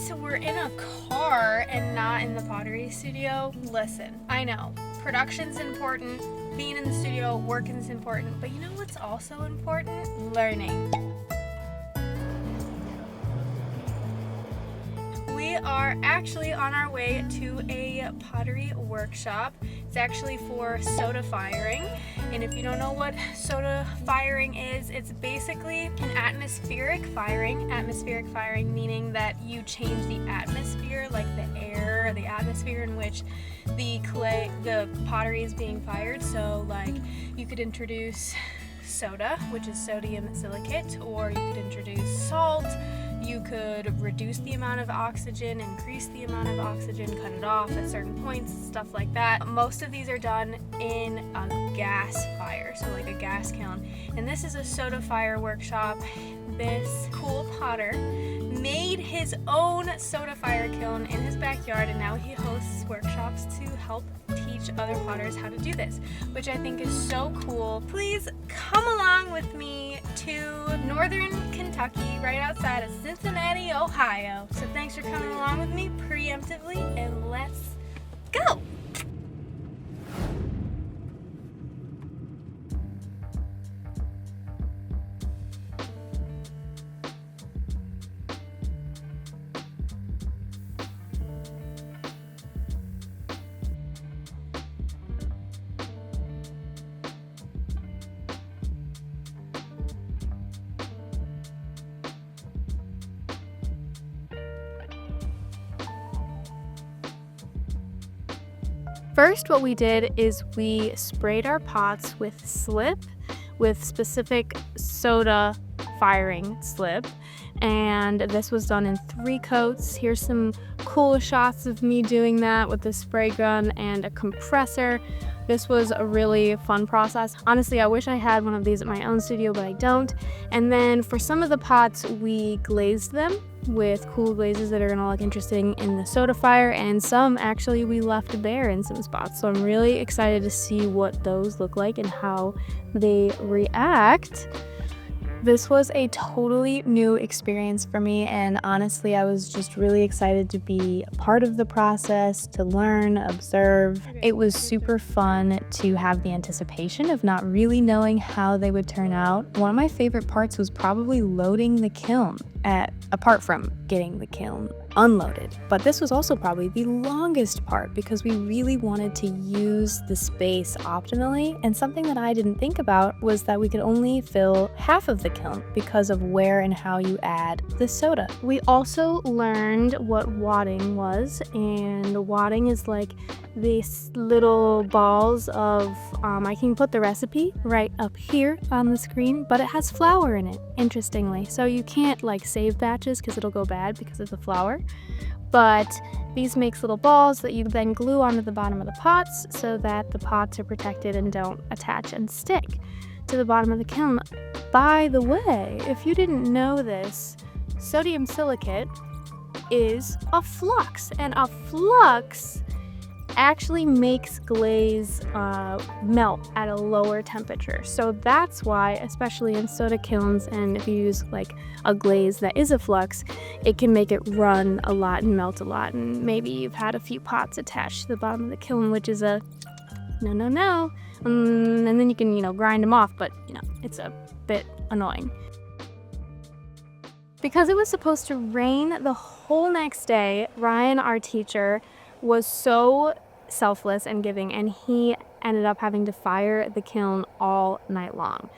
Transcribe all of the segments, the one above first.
guys, we're in a car and not in the pottery studio. Listen, I know, production's important, being in the studio, working's important, but you know what's also important? Learning. We are actually on our way to a pottery workshop. It's actually for soda firing. And if you don't know what soda firing is, it's basically an atmospheric firing. Atmospheric firing meaning that you change the atmosphere, like the air, the atmosphere in which the pottery is being fired. So like you could introduce soda, which is sodium silicate, or you could introduce salt. You could reduce the amount of oxygen, increase the amount of oxygen, cut it off at certain points, stuff like that. Most of these are done in a gas fire, so like a gas kiln. And this is a soda fire workshop. This cool potter made his own soda fire kiln in his backyard, and now he hosts workshops to help teach other potters how to do this, which I think is so cool. Please come along with me to northern Kentucky, right outside of Cincinnati, Ohio. So thanks for coming along with me preemptively, and let's go! First, what we did is we sprayed our pots with slip, with specific soda firing slip, and this was done in 3 coats. Here's some cool shots of me doing that with a spray gun and a compressor. This was a really fun process. Honestly, I wish I had one of these at my own studio, but I don't. And then for some of the pots, we glazed them with cool glazes that are gonna look interesting in the soda fire, and some actually we left bare in some spots. So I'm really excited to see what those look like and how they react. This was a totally new experience for me, and honestly, I was just really excited to be a part of the process, to learn, observe. It was super fun to have the anticipation of not really knowing how they would turn out. One of my favorite parts was probably loading the kiln, apart from getting the kiln unloaded. But this was also probably the longest part because we really wanted to use the space optimally, and something that I didn't think about was that we could only fill half of the kiln because of where and how you add the soda. We also learned what wadding was, and wadding is like these little balls of, I can put the recipe right up here on the screen, but it has flour in it, interestingly. So you can't like save batches because it'll go bad because of the flour. But these makes little balls that you then glue onto the bottom of the pots so that the pots are protected and don't attach and stick to the bottom of the kiln. By the way, if you didn't know this, sodium silicate is a flux, and a flux actually makes glaze melt at a lower temperature. So that's why, especially in soda kilns, and if you use like a glaze that is a flux, it can make it run a lot and melt a lot. And maybe you've had a few pots attached to the bottom of the kiln, which is a no. And then you can, grind them off, but it's a bit annoying. Because it was supposed to rain the whole next day, Ryan, our teacher, was so selfless and giving, and he ended up having to fire the kiln all night long.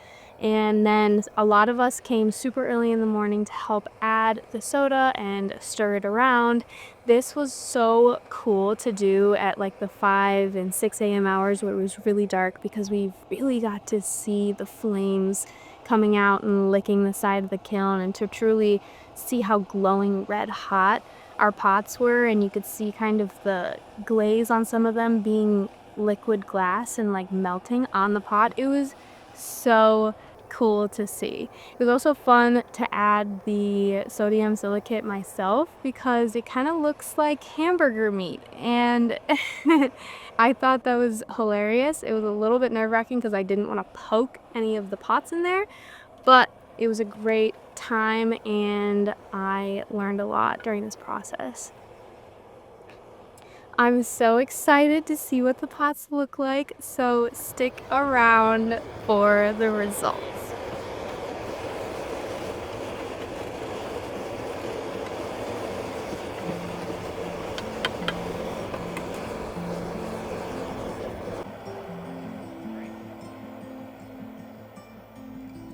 And then a lot of us came super early in the morning to help add the soda and stir it around. This was so cool to do at like the 5 and 6 a.m. hours where it was really dark, because we really got to see the flames coming out and licking the side of the kiln, and to truly see how glowing red hot our pots were. And you could see kind of the glaze on some of them being liquid glass and like melting on the pot. It was so cool to see. It was also fun to add the sodium silicate myself because it kind of looks like hamburger meat, and I thought that was hilarious. It was a little bit nerve-wracking because I didn't want to poke any of the pots in there, but It was a great time and I learned a lot during this process. I'm so excited to see what the pots look like, so stick around for the results.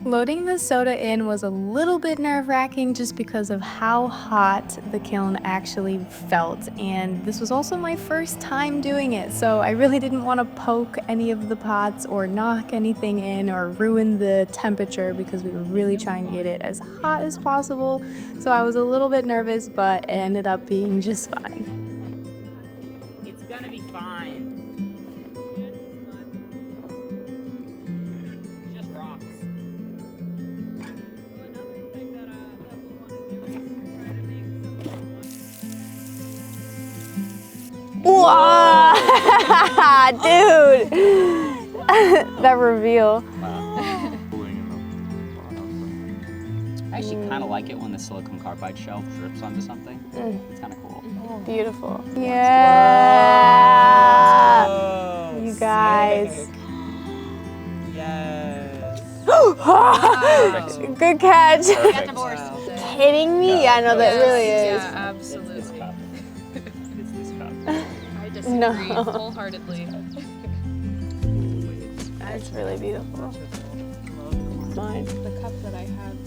Loading the soda in was a little bit nerve-wracking just because of how hot the kiln actually felt, and this was also my first time doing it, so I really didn't want to poke any of the pots or knock anything in or ruin the temperature because we were really trying to get it as hot as possible. So I was a little bit nervous, but it ended up being just fine. It's gonna be fine. Just rocks. Whoa! Dude! That reveal. I actually kind of like it when the silicone carbide shelf drips onto something. It's kind of cool. Beautiful. Yeah! Whoa, You guys. sick. Yes. Good catch. Perfect. Kidding me? Yeah, no, that really is. Yeah, absolutely. It's this cup. I disagree No. wholeheartedly. That's really beautiful. Mine. The cup that I have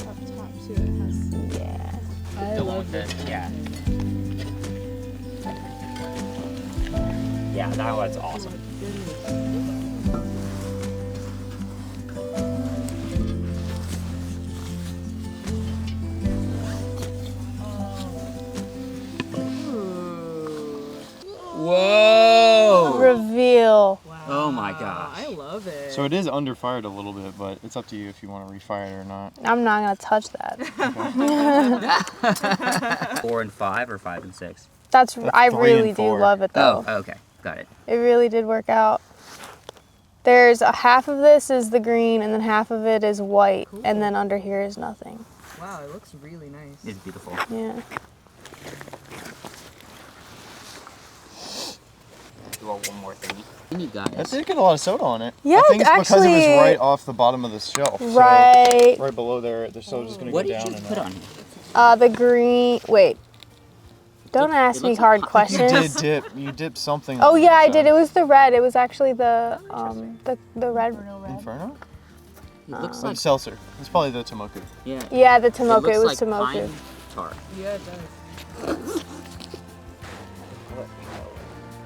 up top too, it has. Yeah. I The one love with it. the, yeah. Yeah, that one's awesome. Whoa! Reveal. Wow. Oh my gosh. I love it. So it is underfired a little bit, but it's up to you if you want to refire it or not. I'm not gonna touch that. 4 and 5 or 5 and 6? That's That's I 3 really and do 4. love it though. Oh, okay. Got it. It really did work out. There's a half of this is the green and then half of it is white, Cool. and then under here is nothing. Wow, it looks really nice. It's beautiful. Yeah. Do one more thingy. And you got That it. did get a lot of soda on it. Yeah, I think it's because it actually- was right off the bottom of the shelf. So Right. right below there, the soda's going to What go did down. you and put out. on here? The green. Wait. Don't ask it me looks hard like- questions. You did dip. You dipped something. Oh on yeah, I the did. It was the red. It was actually the red. Inferno? It looks Oh, like seltzer. It's probably the Tomoku. yeah. Yeah, the It Tomoku. looks It was like Tomoku. pine tar. Yeah, it does.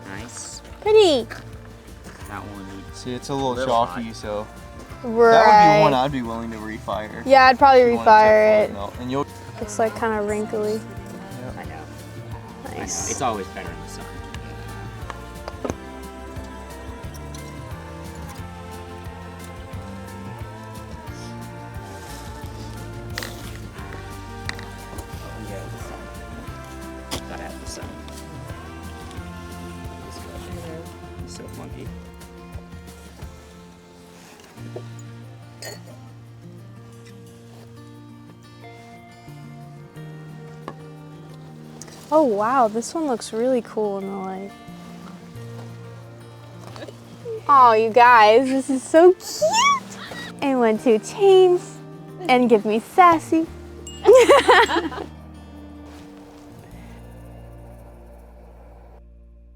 Nice. Pretty. That one. See, it's a little Little chalky, hot. so Right. that would be one I'd be willing to refire. Yeah, I'd probably If you wanted to refire fully it. melt. And you'll. Looks like kind of wrinkly. I know. I know. Nice. It's always better in the sun. Yeah, the sun. Gotta have the sun. He's so funky. Oh wow, this one looks really cool in the light. Oh, you guys, this is so cute. And 1, 2 chains, and give me sassy.